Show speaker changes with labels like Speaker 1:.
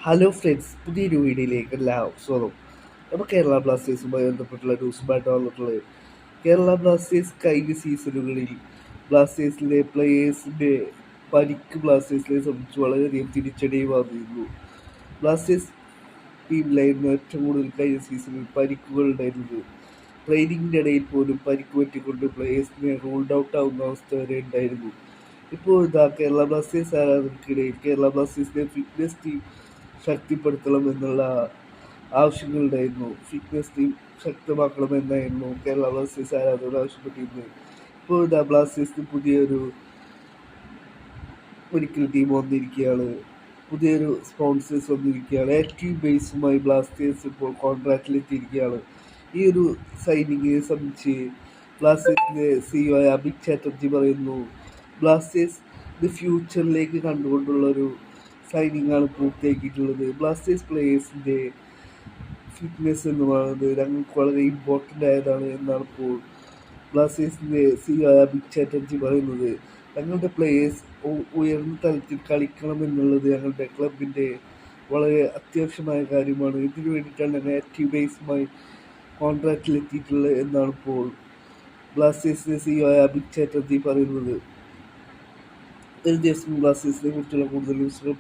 Speaker 1: Hello friends, പുതിയൊരു വീഡിയോയിലേക്ക് എല്ലാവർക്കും സ്വാഗതം. അപ്പോൾ കേരള ബ്ലാസ്റ്റേഴ്സുമായി ബന്ധപ്പെട്ടുള്ള ന്യൂസുമായിട്ട് വന്നിട്ടുള്ളത്, കേരള ബ്ലാസ്റ്റേഴ്സ് കഴിഞ്ഞ സീസണുകളിൽ ബ്ലാസ്റ്റേഴ്സിലെ പ്ലേയേഴ്സിൻ്റെ പരിക്ക് ബ്ലാസ്റ്റേഴ്സിനെ സംബന്ധിച്ച് വളരെയധികം തിരിച്ചടിയായി വന്നിരുന്നു. ബ്ലാസ്റ്റേഴ്സ് ടീമിലായിരുന്നു ഏറ്റവും കൂടുതൽ കഴിഞ്ഞ സീസണിൽ പരിക്കുകൾ ഉണ്ടായിരുന്നത്. ട്രെയിനിങ്ങിൻ്റെ ഇടയിൽ പോലും പരിക്ക് പറ്റിക്കൊണ്ട് പ്ലേയേഴ്സിനെ റൂൾഡ് ഔട്ട് ആവുന്ന അവസ്ഥ വരെ ഉണ്ടായിരുന്നു. ഇപ്പോൾ ഇതാ കേരള ബ്ലാസ്റ്റേഴ്സ് ആരാധകർക്കിടയിൽ കേരള ബ്ലാസ്റ്റേഴ്സിൻ്റെ ഫിറ്റ്നസ് ടീം ശക്തിപ്പെടുത്തണം എന്നുള്ള ആവശ്യങ്ങളുണ്ടായിരുന്നു. ഫിറ്റ്നസ് ടീം ശക്തമാക്കണമെന്നായിരുന്നു കേരള ബ്ലാസ്റ്റേഴ്സ് ആരാധകർ ആവശ്യപ്പെട്ടിരുന്നത്. ഇപ്പോൾ ഇതാ ബ്ലാസ്റ്റേഴ്സിന് പുതിയൊരു മെഡിക്കൽ ടീം വന്നിരിക്കുകയാണ്. പുതിയൊരു സ്പോൺസേഴ്സ് വന്നിരിക്കുകയാണ്. ആക്റ്റീവ് ബേസുമായി ബ്ലാസ്റ്റേഴ്സ് ഇപ്പോൾ കോൺട്രാക്റ്റിലെത്തിയിരിക്കുകയാണ്. ഈ ഒരു സൈനിങ്ങിനെ സംബന്ധിച്ച് ബ്ലാസ്റ്റേഴ്സിൻ്റെ CEO ആയ അഭിക് ചാറ്റർജി പറയുന്നു, ബ്ലാസ്റ്റേഴ്സ് ഫ്യൂച്ചറിലേക്ക് കണ്ടുകൊണ്ടുള്ളൊരു സൈനിങ് ആണ് പൂർത്തിയാക്കിയിട്ടുള്ളത്. ബ്ലാസ്റ്റേഴ്സ് പ്ലേയേഴ്സിൻ്റെ ഫിറ്റ്നസ് എന്ന് പറയുന്നത് ഞങ്ങൾക്ക് വളരെ ഇമ്പോർട്ടൻ്റ് ആയതാണ് എന്നാണ് ഇപ്പോൾ ബ്ലാസ്റ്റേഴ്സിൻ്റെ CEO ആയ അഭിക് ചാറ്റർജി പറയുന്നത്. ഞങ്ങളുടെ പ്ലേയേഴ്സ് ഉയർന്ന തലത്തിൽ കളിക്കണം എന്നുള്ളത് ഞങ്ങളുടെ ക്ലബിൻ്റെ വളരെ അത്യാവശ്യമായ കാര്യമാണ്. ഇതിനു വേണ്ടിയിട്ടാണ് ഞങ്ങൾ ആക്റ്റീവ് ബേസുമായി കോൺട്രാക്റ്റിലെത്തിയിട്ടുള്ളത് എന്നാണ് ഇപ്പോൾ ബ്ലാസ്റ്റേഴ്സിൻ്റെ CEO ആയ അഭിക് ചാറ്റർജി പറയുന്നത്. ഒരു ദിവസം ബ്ലാസ്റ്റേഴ്സിനെ കുറിച്ചുള്ള കൂടുതൽ ന്യൂസുകൾ